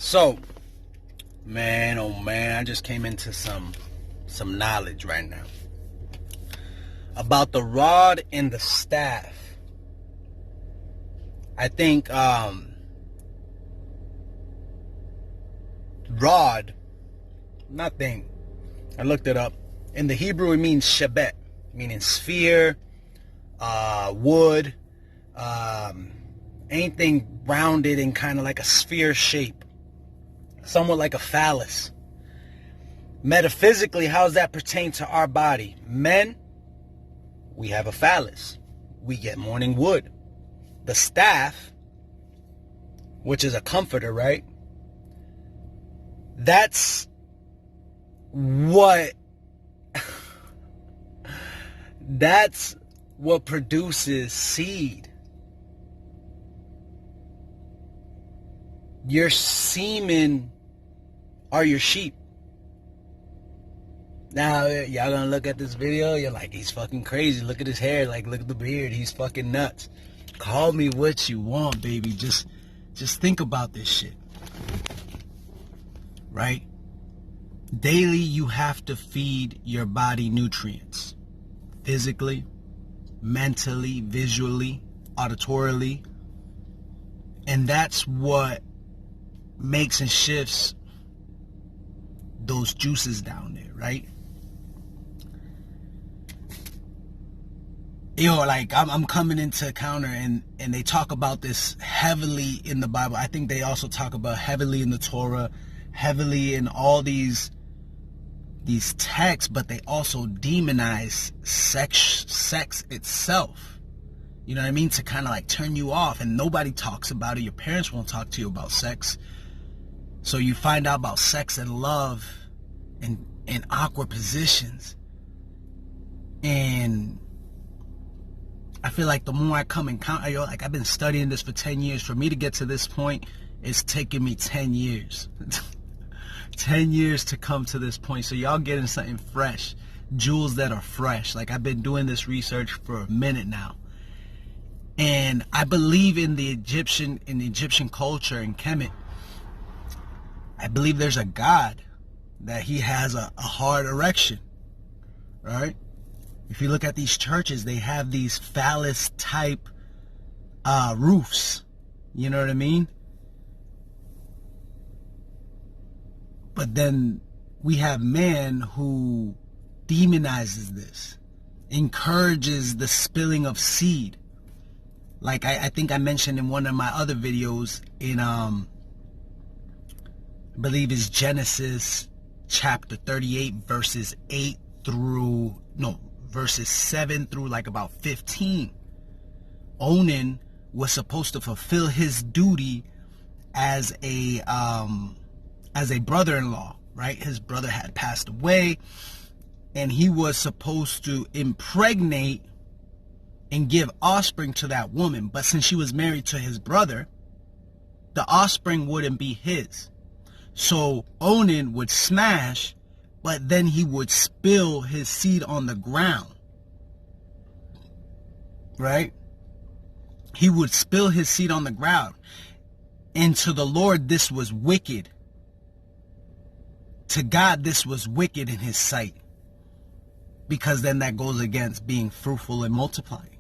So, man, oh man, I just came into some knowledge right now about the rod and the staff. I think rod, nothing. I looked it up. In the Hebrew, it means shebet, meaning sphere, wood, anything rounded in kind of like a sphere shape, somewhat like a phallus. Metaphysically, how does that pertain to our body? Men, we have a phallus. We get morning wood. The staff, which is a comforter, right? That's what produces seed. Your semen are your sheep. Now, y'all gonna look at this video, you're like, he's fucking crazy. Look at his hair, like, look at the beard. He's fucking nuts. Call me what you want, baby. Just think about this shit. Right? Daily, you have to feed your body nutrients. Physically, mentally, visually, auditorily. And that's what makes and shifts those juices down there, right? Like I'm coming into counter and they talk about this heavily in the Bible. I think they also talk about heavily in the Torah, heavily in all these texts, but they also demonize sex itself. You know what I mean? To kind of like turn you off, and nobody talks about it. Your parents won't talk to you about sex. So you find out about sex and love in awkward positions. And I feel like the more I come and count, like I've been studying this for 10 years. For me to get to this point, it's taken me 10 years. 10 years to come to this point. So y'all getting something fresh. Jewels that are fresh. Like I've been doing this research for a minute now. And I believe in the Egyptian culture in Kemet. I believe there's a god that he has a hard erection. Right? If you look at these churches, they have these phallus type roofs. You know what I mean? But then we have man who demonizes this, encourages the spilling of seed. Like I think I mentioned in one of my other videos in I believe it's Genesis chapter 38 verses 7 through like about 15. Onan was supposed to fulfill his duty as a brother-in-law, right? His brother had passed away, and he was supposed to impregnate and give offspring to that woman. But since she was married to his brother, the offspring wouldn't be his. So Onan would smash, but then he would spill his seed on the ground. Right? He would spill his seed on the ground. And to the Lord, this was wicked. To God, this was wicked in his sight. Because then that goes against being fruitful and multiplying.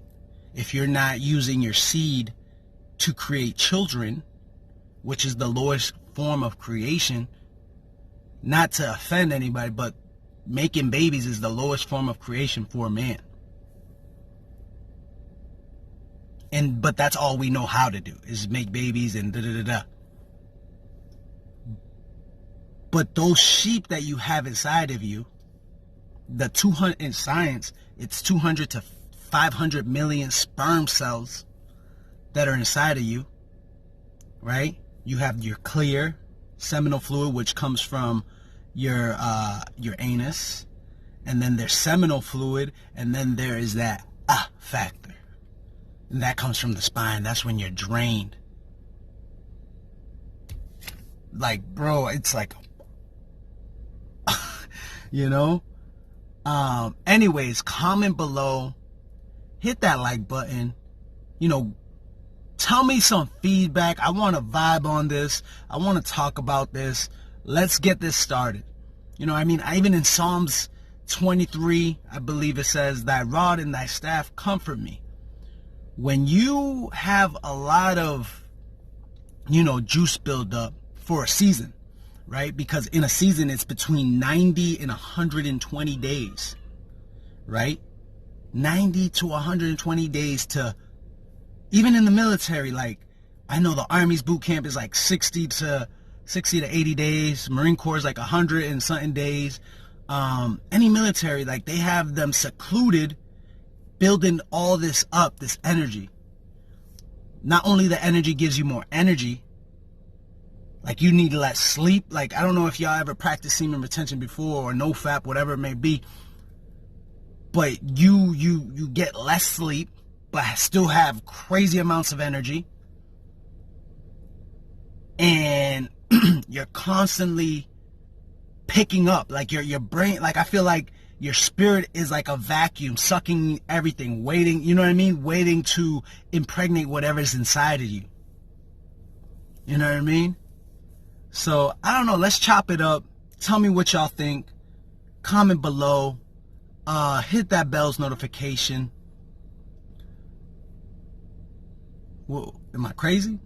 If you're not using your seed to create children, which is the lowest form of creation, not to offend anybody, but making babies is the lowest form of creation for a man. But that's all we know how to do, is make babies and da-da-da-da. But those sheep that you have inside of you, the 200 in science, it's 200 to 500 million sperm cells that are inside of you, right? You have your clear seminal fluid, which comes from your anus, and then there's seminal fluid, and then there is that factor, and that comes from the spine. That's when you're drained. Like, bro, it's like, you know. Anyways, comment below, hit that like button, Tell me some feedback. I want to vibe on this. I want to talk about this. Let's get this started. You know what I mean? Even in Psalms 23, I believe it says, thy rod and thy staff comfort me. When you have a lot of, juice build up for a season, right? Because in a season, it's between 90 and 120 days, right? 90 to 120 days to, even in the military, like, I know the Army's boot camp is like 60 to 80 days. Marine Corps is like 100 and something days. Any military, like, they have them secluded, building all this up, this energy. Not only the energy gives you more energy, like, you need less sleep. Like, I don't know if y'all ever practiced semen retention before, or NoFap, whatever it may be, but you get less sleep, but still have crazy amounts of energy, and you're constantly picking up, like, your brain, like, I feel like your spirit is like a vacuum sucking everything, waiting, you know what I mean, waiting to impregnate whatever's inside of you. You know what I mean? So I don't know, let's chop it up. Tell me what y'all think. Comment below. Hit that bell's notification. Whoa, am I crazy?